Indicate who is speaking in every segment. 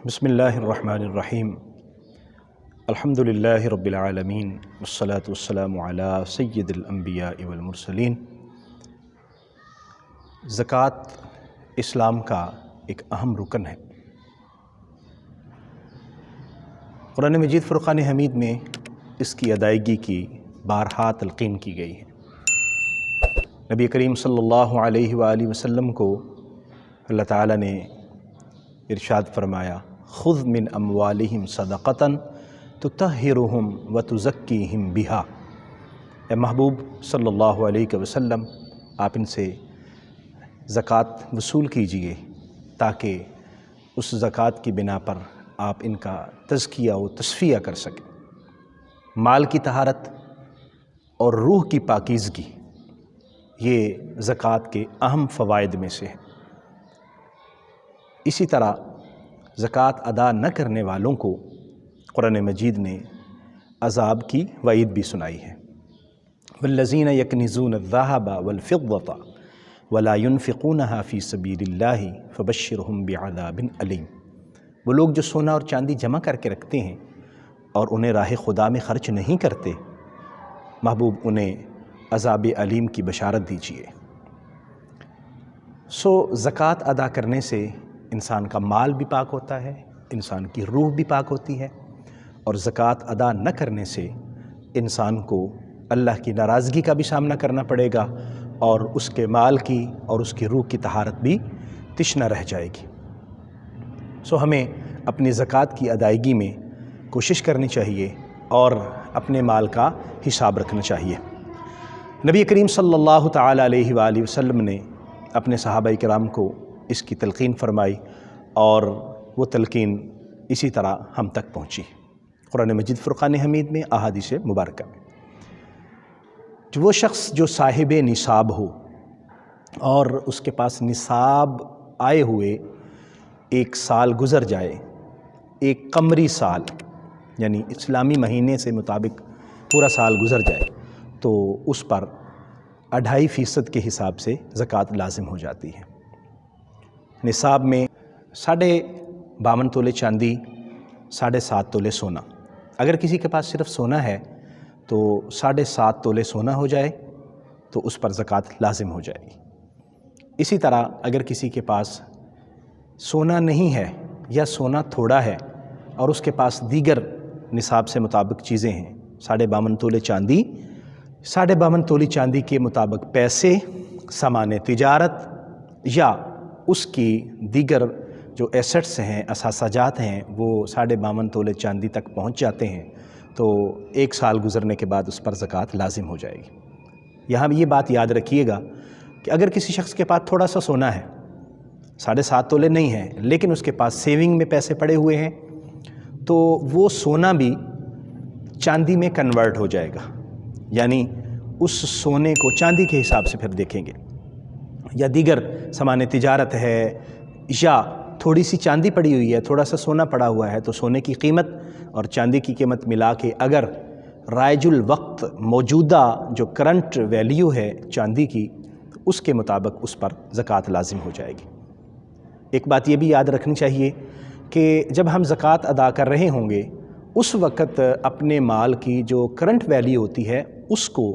Speaker 1: بسم اللہ الرحمن الرحیم الحمد للہ رب العالمین والصلاة والسلام علی سید الانبیاء والمرسلین۔ زکوٰۃ اسلام کا ایک اہم رکن ہے۔ قرآن مجید فرقان حمید میں اس کی ادائیگی کی بارہا تلقین کی گئی ہے۔ نبی کریم صلی اللہ علیہ وآلہ وسلم کو اللہ تعالیٰ نے ارشاد فرمایا، خذ من اموالہم صدقۃ تطہرہم وتزکیہم بہا۔ اے محبوب صلی اللہ علیہ وسلم، آپ ان سے زکوٰۃ وصول کیجئے تاکہ اس زکوٰۃ کی بنا پر آپ ان کا تزکیہ و تصفیہ کر سکیں۔ مال کی طہارت اور روح کی پاکیزگی یہ زکوٰۃ کے اہم فوائد میں سے ہے۔ اسی طرح زکوٰۃ ادا نہ کرنے والوں کو قرآن مجید نے عذاب کی وعید بھی سنائی ہے۔ والذین یکنزون الذہب والفضة ولا ينفقونها فی سبیل اللہ فبشرہم بعذاب علیم۔ وہ لوگ جو سونا اور چاندی جمع کر کے رکھتے ہیں اور انہیں راہ خدا میں خرچ نہیں کرتے، محبوب انہیں عذاب علیم کی بشارت دیجیے۔ زکوٰۃ ادا کرنے سے انسان کا مال بھی پاک ہوتا ہے، انسان کی روح بھی پاک ہوتی ہے، اور زکوٰۃ ادا نہ کرنے سے انسان کو اللہ کی ناراضگی کا بھی سامنا کرنا پڑے گا، اور اس کے مال کی اور اس کی روح کی طہارت بھی تشنہ رہ جائے گی۔ ہمیں اپنی زکوٰۃ کی ادائیگی میں کوشش کرنی چاہیے اور اپنے مال کا حساب رکھنا چاہیے۔ نبی کریم صلی اللہ تعالیٰ علیہ وآلہ وسلم نے اپنے صحابہ کرام کو اس کی تلقین فرمائی، اور وہ تلقین اسی طرح ہم تک پہنچی قرآن مجید فرقان حمید میں، احادیث مبارکہ میں۔ وہ شخص جو صاحب نصاب ہو اور اس کے پاس نصاب آئے ہوئے ایک سال گزر جائے، ایک قمری سال یعنی اسلامی مہینے سے مطابق پورا سال گزر جائے، تو اس پر 2.5% کے حساب سے زکوٰۃ لازم ہو جاتی ہے۔ نصاب میں 52 تولے چاندی، 7.5 تولے سونا۔ اگر کسی کے پاس صرف سونا ہے تو 7.5 تولے سونا ہو جائے تو اس پر زکوٰۃ لازم ہو جائے گی۔ اسی طرح اگر کسی کے پاس سونا نہیں ہے یا سونا تھوڑا ہے اور اس کے پاس دیگر نصاب سے مطابق چیزیں ہیں، 52 تولے چاندی، 52 تولی چاندی کے مطابق پیسے، سامان تجارت یا اس کی دیگر جو ایسٹس ہیں، اثاثہ جات ہیں، وہ 52 تولے چاندی تک پہنچ جاتے ہیں، تو 1 سال گزرنے کے بعد اس پر زکوٰۃ لازم ہو جائے گی۔ یہاں یہ بات یاد رکھیے گا کہ اگر کسی شخص کے پاس تھوڑا سا سونا ہے، 7.5 تولے نہیں ہے، لیکن اس کے پاس سیونگ میں پیسے پڑے ہوئے ہیں، تو وہ سونا بھی چاندی میں کنورٹ ہو جائے گا، یعنی اس سونے کو چاندی کے حساب سے پھر دیکھیں گے، یا دیگر سامان تجارت ہے، یا تھوڑی سی چاندی پڑی ہوئی ہے، تھوڑا سا سونا پڑا ہوا ہے، تو سونے کی قیمت اور چاندی کی قیمت ملا کے اگر رائج الوقت موجودہ جو کرنٹ ویلیو ہے چاندی کی، اس کے مطابق اس پر زکوٰۃ لازم ہو جائے گی۔ ایک بات یہ بھی یاد رکھنی چاہیے کہ جب ہم زکوٰۃ ادا کر رہے ہوں گے، اس وقت اپنے مال کی جو کرنٹ ویلیو ہوتی ہے اس کو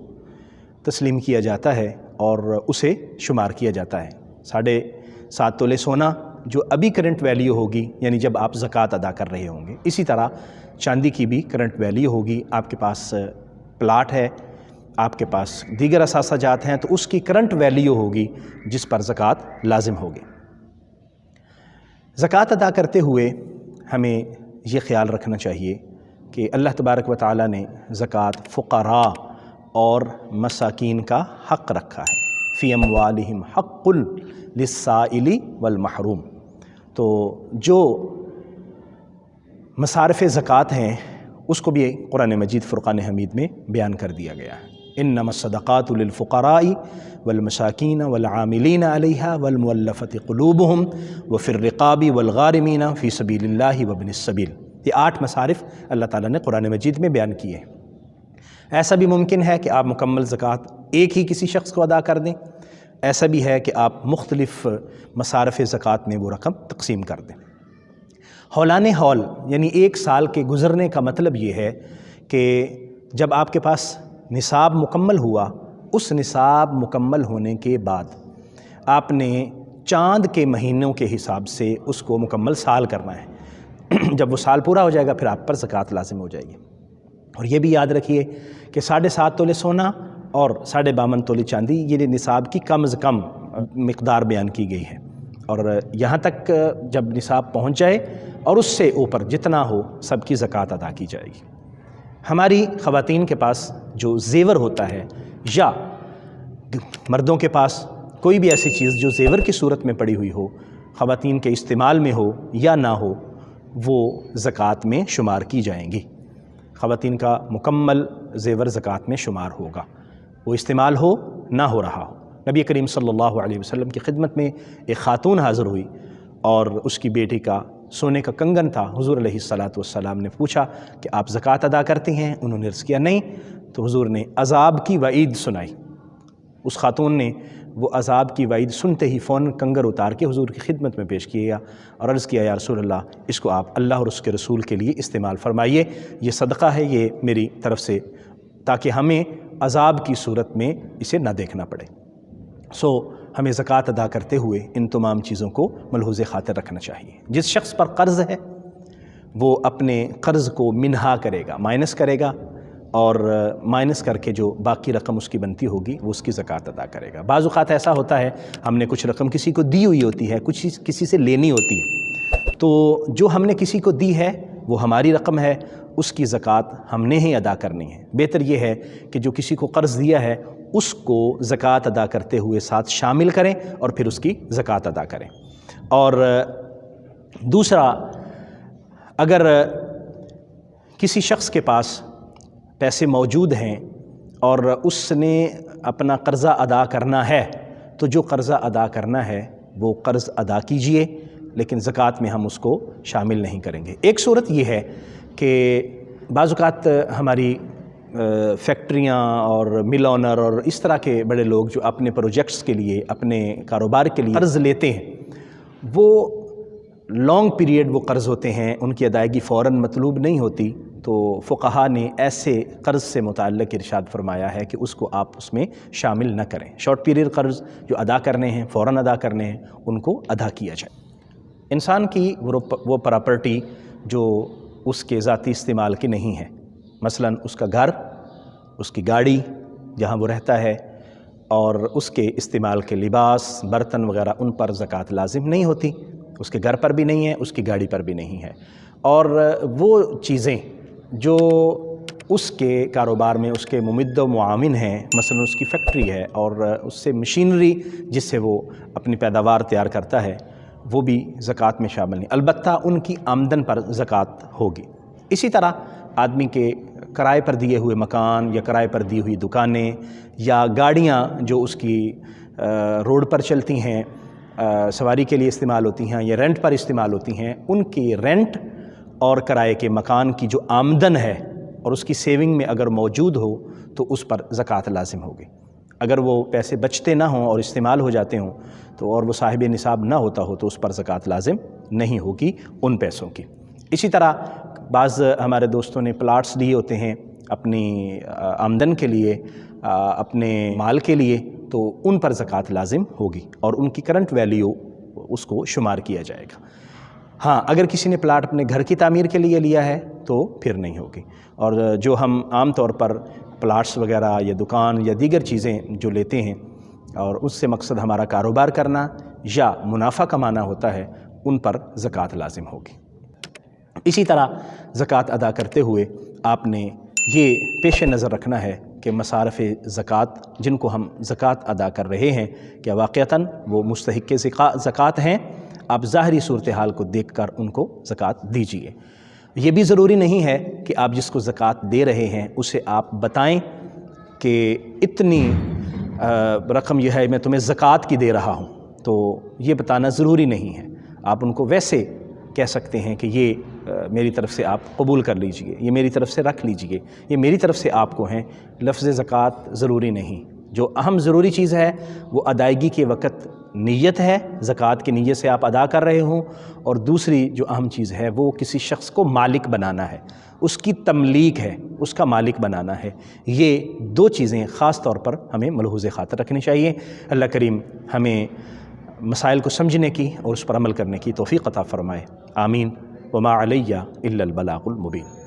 Speaker 1: تسلیم کیا جاتا ہے اور اسے شمار کیا جاتا ہے۔ 7.5 تولے سونا جو ابھی کرنٹ ویلیو ہوگی، یعنی جب آپ زکوٰۃ ادا کر رہے ہوں گے، اسی طرح چاندی کی بھی کرنٹ ویلیو ہوگی۔ آپ کے پاس پلاٹ ہے، آپ کے پاس دیگر اثاثہ جات ہیں، تو اس کی کرنٹ ویلیو ہوگی جس پر زکوٰۃ لازم ہوگی۔ زکوٰۃ ادا کرتے ہوئے ہمیں یہ خیال رکھنا چاہیے کہ اللہ تبارک و تعالیٰ نے زکوٰۃ فقراء اور مساکین کا حق رکھا ہے، فی اموالہم حق للسائل والمحروم۔ تو جو مصارف زکوٰۃ ہیں اس کو بھی قرآن مجید فرقان حمید میں بیان کر دیا گیا ہے۔ انما الصدقات للفقراء والمساکین والعاملین علیہا والمؤلفۃ قلوبہم وفی الرقاب والغارمین فی سبیل اللہ وابن السبیل۔ یہ 8 مصارف اللہ تعالیٰ نے قرآن مجید میں بیان کیے ہیں۔ ایسا بھی ممکن ہے کہ آپ مکمل زکوٰۃ ایک ہی کسی شخص کو ادا کر دیں، ایسا بھی ہے کہ آپ مختلف مصارف زکوٰۃ میں وہ رقم تقسیم کر دیں۔ ہولان ہول یعنی 1 سال کے گزرنے کا مطلب یہ ہے کہ جب آپ کے پاس نصاب مکمل ہوا، اس نصاب مکمل ہونے کے بعد آپ نے چاند کے مہینوں کے حساب سے اس کو مکمل سال کرنا ہے۔ جب وہ سال پورا ہو جائے گا پھر آپ پر زکوٰۃ لازم ہو جائے گی۔ اور یہ بھی یاد رکھیے کہ 7.5 تولے سونا اور 52.5 تولے چاندی یہ نصاب کی کم از کم مقدار بیان کی گئی ہے، اور یہاں تک جب نصاب پہنچ جائے اور اس سے اوپر جتنا ہو سب کی زکوٰۃ ادا کی جائے گی۔ ہماری خواتین کے پاس جو زیور ہوتا ہے یا مردوں کے پاس کوئی بھی ایسی چیز جو زیور کی صورت میں پڑی ہوئی ہو، خواتین کے استعمال میں ہو یا نہ ہو، وہ زکوٰۃ میں شمار کی جائیں گی۔ خواتین کا مکمل زیور زکوٰۃ میں شمار ہوگا، وہ استعمال ہو نہ ہو رہا ہو۔ نبی کریم صلی اللہ علیہ وسلم کی خدمت میں ایک خاتون حاضر ہوئی اور اس کی بیٹی کا سونے کا کنگن تھا۔ حضور علیہ السلام نے پوچھا کہ آپ زکوٰۃ ادا کرتی ہیں؟ انہوں نے عرض کیا نہیں، تو حضور نے عذاب کی وعید سنائی۔ اس خاتون نے وہ عذاب کی وعید سنتے ہی فوراً کنگر اتار کے حضور کی خدمت میں پیش کیا اور عرض کیا، یا رسول اللہ، اس کو آپ اللہ اور اس کے رسول کے لیے استعمال فرمائیے، یہ صدقہ ہے، یہ میری طرف سے، تاکہ ہمیں عذاب کی صورت میں اسے نہ دیکھنا پڑے۔ ہمیں زکوٰۃ ادا کرتے ہوئے ان تمام چیزوں کو ملحوظ خاطر رکھنا چاہیے۔ جس شخص پر قرض ہے وہ اپنے قرض کو منہا کرے گا، مائنس کرے گا، اور مائنس کر کے جو باقی رقم اس کی بنتی ہوگی وہ اس کی زکوٰۃ ادا کرے گا۔ بعض اوقات ایسا ہوتا ہے ہم نے کچھ رقم کسی کو دی ہوئی ہوتی ہے، کچھ کسی سے لینی ہوتی ہے، تو جو ہم نے کسی کو دی ہے وہ ہماری رقم ہے، اس کی زکوٰۃ ہم نے ہی ادا کرنی ہے۔ بہتر یہ ہے کہ جو کسی کو قرض دیا ہے اس کو زکوٰۃ ادا کرتے ہوئے ساتھ شامل کریں اور پھر اس کی زکوٰۃ ادا کریں۔ اور دوسرا، اگر کسی شخص کے پاس پیسے موجود ہیں اور اس نے اپنا قرضہ ادا کرنا ہے، تو جو قرضہ ادا کرنا ہے وہ قرض ادا کیجئے، لیکن زکوٰۃ میں ہم اس کو شامل نہیں کریں گے۔ ایک صورت یہ ہے کہ بعض اوقات ہماری فیکٹریاں اور مل آنر اور اس طرح کے بڑے لوگ جو اپنے پروجیکٹس کے لیے، اپنے کاروبار کے لیے قرض لیتے ہیں، وہ لانگ پیریڈ وہ قرض ہوتے ہیں، ان کی ادائیگی فوراً مطلوب نہیں ہوتی، تو فقہا نے ایسے قرض سے متعلق ارشاد فرمایا ہے کہ اس کو آپ اس میں شامل نہ کریں۔ شارٹ پیریڈ قرض جو ادا کرنے ہیں، فوراً ادا کرنے ہیں، ان کو ادا کیا جائے۔ انسان کی وہ پراپرٹی جو اس کے ذاتی استعمال کی نہیں ہے، مثلاً اس کا گھر، اس کی گاڑی جہاں وہ رہتا ہے، اور اس کے استعمال کے لباس، برتن وغیرہ، ان پر زکوٰۃ لازم نہیں ہوتی۔ اس کے گھر پر بھی نہیں ہے، اس کی گاڑی پر بھی نہیں ہے۔ اور وہ چیزیں جو اس کے کاروبار میں اس کے ممد و معاون ہیں، مثلا اس کی فیکٹری ہے اور اس سے مشینری جس سے وہ اپنی پیداوار تیار کرتا ہے، وہ بھی زکوٰۃ میں شامل نہیں، البتہ ان کی آمدن پر زکوٰۃ ہوگی۔ اسی طرح آدمی کے کرائے پر دیے ہوئے مکان یا کرائے پر دی ہوئی دکانیں یا گاڑیاں جو اس کی روڈ پر چلتی ہیں، سواری کے لیے استعمال ہوتی ہیں یا رینٹ پر استعمال ہوتی ہیں، ان کی رینٹ اور کرائے کے مکان کی جو آمدن ہے اور اس کی سیونگ میں اگر موجود ہو تو اس پر زکوٰۃ لازم ہوگی۔ اگر وہ پیسے بچتے نہ ہوں اور استعمال ہو جاتے ہوں تو، اور وہ صاحب نصاب نہ ہوتا ہو، تو اس پر زکوٰۃ لازم نہیں ہوگی ان پیسوں کی۔ اسی طرح بعض ہمارے دوستوں نے پلاٹس لیے ہوتے ہیں اپنی آمدن کے لیے، اپنے مال کے لیے، تو ان پر زکوٰۃ لازم ہوگی اور ان کی کرنٹ ویلیو اس کو شمار کیا جائے گا۔ ہاں، اگر کسی نے پلاٹ اپنے گھر کی تعمیر کے لیے لیا ہے تو پھر نہیں ہوگی۔ اور جو ہم عام طور پر پلاٹس وغیرہ یا دکان یا دیگر چیزیں جو لیتے ہیں اور اس سے مقصد ہمارا کاروبار کرنا یا منافع کمانا ہوتا ہے، ان پر زکوٰۃ لازم ہوگی۔ اسی طرح زکوٰۃ ادا کرتے ہوئے آپ نے یہ پیش نظر رکھنا ہے کہ مصارف زکوٰۃ جن کو ہم زکوٰۃ ادا کر رہے ہیں، کیا واقعتاً وہ مستحق زکوٰۃ ہیں؟ آپ ظاہری صورتحال کو دیکھ کر ان کو زکوٰۃ دیجیے۔ یہ بھی ضروری نہیں ہے کہ آپ جس کو زکوٰۃ دے رہے ہیں اسے آپ بتائیں کہ اتنی رقم یہ ہے میں تمہیں زکوٰۃ کی دے رہا ہوں، تو یہ بتانا ضروری نہیں ہے۔ آپ ان کو ویسے کہہ سکتے ہیں کہ یہ میری طرف سے آپ قبول کر لیجئے، یہ میری طرف سے رکھ لیجئے، یہ میری طرف سے آپ کو ہیں۔ لفظ زکوٰۃ ضروری نہیں، جو اہم ضروری چیز ہے وہ ادائیگی کے وقت نیت ہے، زکوٰۃ کی نیت سے آپ ادا کر رہے ہوں، اور دوسری جو اہم چیز ہے وہ کسی شخص کو مالک بنانا ہے، اس کی تملیک ہے، اس کا مالک بنانا ہے۔ یہ دو چیزیں خاص طور پر ہمیں ملحوظ خاطر رکھنی چاہیے۔ اللہ کریم ہمیں مسائل کو سمجھنے کی اور اس پر عمل کرنے کی توفیق عطا فرمائے، آمین۔ وما علیہ الا البلاغ المبین۔